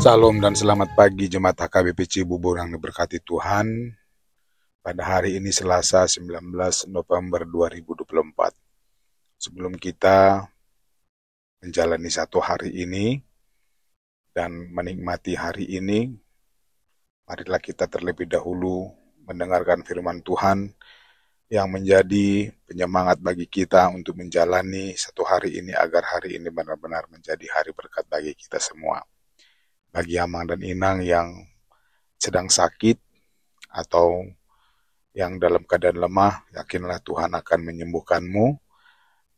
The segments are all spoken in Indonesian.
Salam dan selamat pagi Jemaat HKBP Cibubur yang diberkati Tuhan. Pada hari ini Selasa 19 November 2024. Sebelum kita menjalani satu hari ini dan menikmati hari ini, marilah kita terlebih dahulu mendengarkan firman Tuhan yang menjadi penyemangat bagi kita untuk menjalani satu hari ini agar hari ini benar-benar menjadi hari berkat bagi kita semua. Bagi Amang dan Inang yang sedang sakit atau yang dalam keadaan lemah, yakinlah Tuhan akan menyembuhkanmu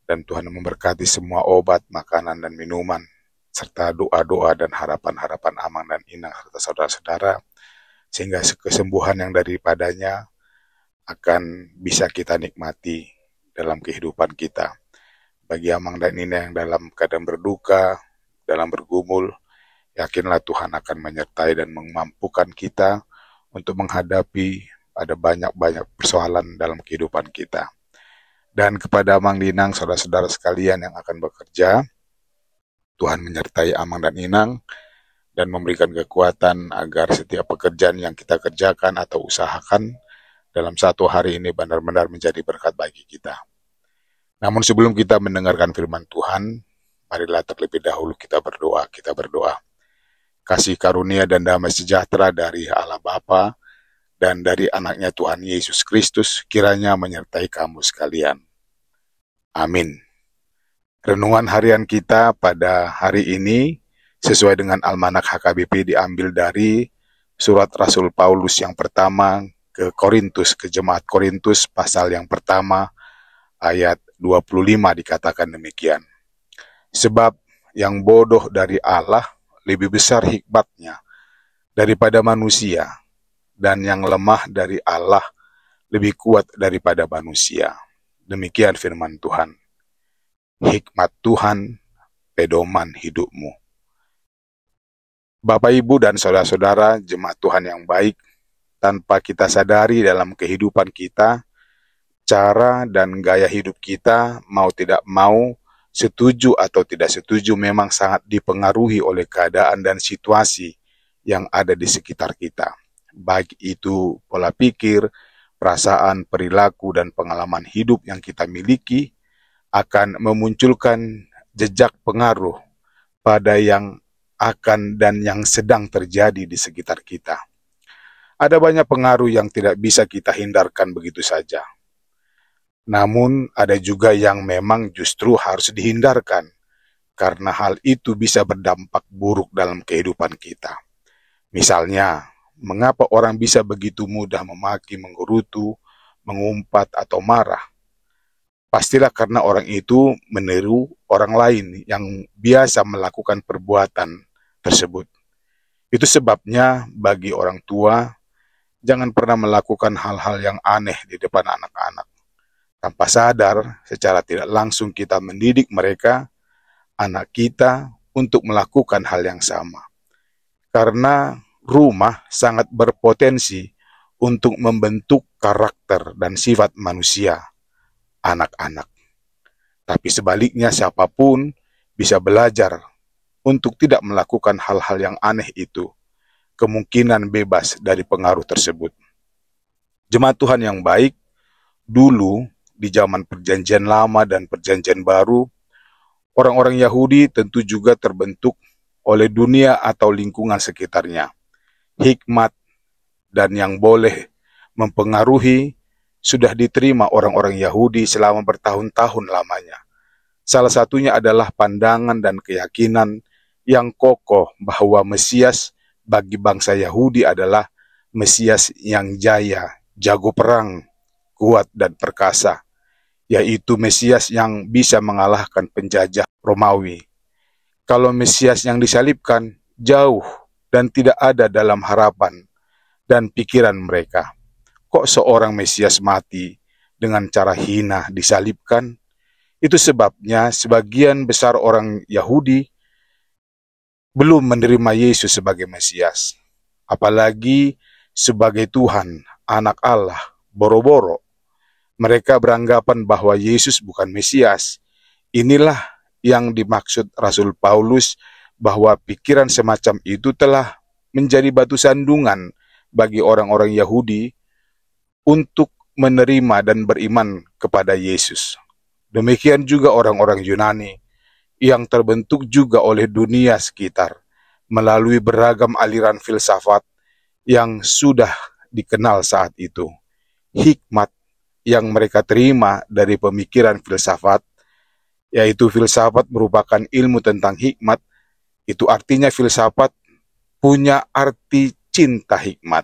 dan Tuhan memberkati semua obat, makanan, dan minuman, serta doa-doa dan harapan-harapan Amang dan Inang serta saudara-saudara, sehingga kesembuhan yang daripadanya akan bisa kita nikmati dalam kehidupan kita. Bagi Amang dan Inang yang dalam keadaan berduka, dalam bergumul, yakinlah Tuhan akan menyertai dan memampukan kita untuk menghadapi ada banyak-banyak persoalan dalam kehidupan kita. Dan kepada Amang dan Inang, saudara-saudara sekalian yang akan bekerja, Tuhan menyertai Amang dan Inang dan memberikan kekuatan agar setiap pekerjaan yang kita kerjakan atau usahakan dalam satu hari ini benar-benar menjadi berkat bagi kita. Namun sebelum kita mendengarkan firman Tuhan, marilah terlebih dahulu kita berdoa. Kasih karunia dan damai sejahtera dari Allah Bapa dan dari anaknya Tuhan Yesus Kristus kiranya menyertai kamu sekalian. Amin. Renungan harian kita pada hari ini sesuai dengan Almanak HKBP diambil dari surat Rasul Paulus yang pertama ke Korintus, ke Jemaat Korintus pasal yang pertama ayat 25 dikatakan demikian. Sebab yang bodoh dari Allah lebih besar hikmatnya daripada manusia, dan yang lemah dari Allah lebih kuat daripada manusia. Demikian firman Tuhan. Hikmat Tuhan, pedoman hidupmu. Bapak, Ibu, dan saudara-saudara, jemaat Tuhan yang baik, tanpa kita sadari dalam kehidupan kita, cara dan gaya hidup kita, mau tidak mau, setuju atau tidak setuju, memang sangat dipengaruhi oleh keadaan dan situasi yang ada di sekitar kita. Baik itu pola pikir, perasaan, perilaku, dan pengalaman hidup yang kita miliki akan memunculkan jejak pengaruh pada yang akan dan yang sedang terjadi di sekitar kita. Ada banyak pengaruh yang tidak bisa kita hindarkan begitu saja. Namun ada juga yang memang justru harus dihindarkan, karena hal itu bisa berdampak buruk dalam kehidupan kita. Misalnya, mengapa orang bisa begitu mudah memaki, menggerutu, mengumpat, atau marah? Pastilah karena orang itu meniru orang lain yang biasa melakukan perbuatan tersebut. Itu sebabnya bagi orang tua, jangan pernah melakukan hal-hal yang aneh di depan anak-anak. Tanpa sadar, secara tidak langsung kita mendidik mereka, anak kita, untuk melakukan hal yang sama. Karena rumah sangat berpotensi untuk membentuk karakter dan sifat manusia, anak-anak. Tapi sebaliknya siapapun bisa belajar untuk tidak melakukan hal-hal yang aneh itu, kemungkinan bebas dari pengaruh tersebut. Jemaat Tuhan yang baik, dulu di zaman perjanjian lama dan perjanjian baru, orang-orang Yahudi tentu juga terbentuk oleh dunia atau lingkungan sekitarnya. Hikmat dan yang boleh mempengaruhi sudah diterima orang-orang Yahudi selama bertahun-tahun lamanya. Salah satunya adalah pandangan dan keyakinan yang kokoh bahwa Mesias bagi bangsa Yahudi adalah Mesias yang jaya, jago perang, kuat dan perkasa, yaitu Mesias yang bisa mengalahkan penjajah Romawi. Kalau Mesias yang disalibkan jauh dan tidak ada dalam harapan dan pikiran mereka. Kok seorang Mesias mati dengan cara hina disalibkan? Itu sebabnya sebagian besar orang Yahudi belum menerima Yesus sebagai Mesias, apalagi sebagai Tuhan, anak Allah, boro-boro. Mereka beranggapan bahwa Yesus bukan Mesias. Inilah yang dimaksud Rasul Paulus bahwa pikiran semacam itu telah menjadi batu sandungan bagi orang-orang Yahudi untuk menerima dan beriman kepada Yesus. Demikian juga orang-orang Yunani yang terbentuk juga oleh dunia sekitar melalui beragam aliran filsafat yang sudah dikenal saat itu. Hikmat yang mereka terima dari pemikiran filsafat, yaitu filsafat merupakan ilmu tentang hikmat, itu artinya filsafat punya arti cinta hikmat,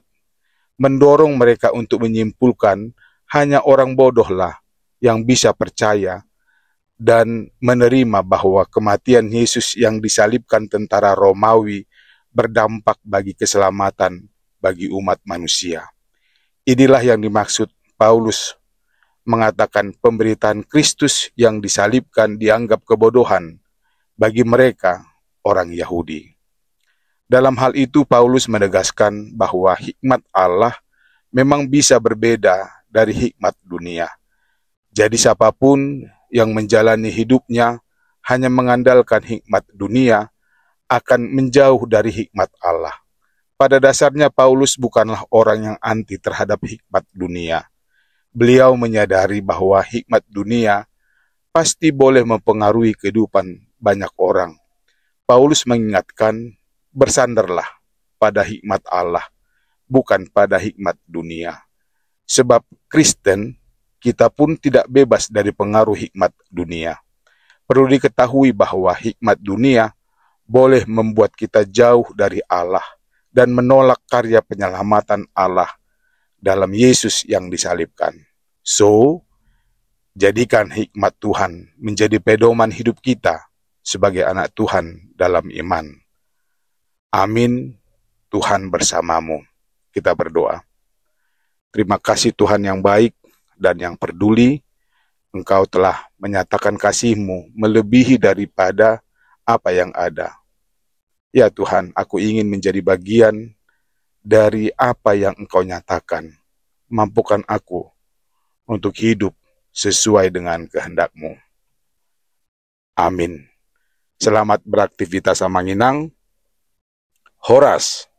mendorong mereka untuk menyimpulkan hanya orang bodohlah yang bisa percaya dan menerima bahwa kematian Yesus yang disalibkan tentara Romawi berdampak bagi keselamatan bagi umat manusia. Inilah yang dimaksud Paulus mengatakan pemberitaan Kristus yang disalibkan dianggap kebodohan bagi mereka orang Yahudi. Dalam hal itu Paulus menegaskan bahwa hikmat Allah memang bisa berbeda dari hikmat dunia. Jadi siapapun yang menjalani hidupnya hanya mengandalkan hikmat dunia akan menjauh dari hikmat Allah. Pada dasarnya Paulus bukanlah orang yang anti terhadap hikmat dunia. Beliau menyadari bahwa hikmat dunia pasti boleh mempengaruhi kehidupan banyak orang. Paulus mengingatkan, bersandarlah pada hikmat Allah, bukan pada hikmat dunia. Sebab Kristen, kita pun tidak bebas dari pengaruh hikmat dunia. Perlu diketahui bahwa hikmat dunia boleh membuat kita jauh dari Allah dan menolak karya penyelamatan Allah dalam Yesus yang disalibkan. So, jadikan hikmat Tuhan menjadi pedoman hidup kita sebagai anak Tuhan dalam iman. Amin. Tuhan bersamamu. Kita berdoa. Terima kasih Tuhan yang baik dan yang peduli. Engkau telah menyatakan kasih-Mu melebihi daripada apa yang ada. Ya Tuhan, aku ingin menjadi bagian dari apa yang Engkau nyatakan. Mampukan aku untuk hidup sesuai dengan kehendak-Mu. Amin. Selamat beraktivitas Samanginang. Horas.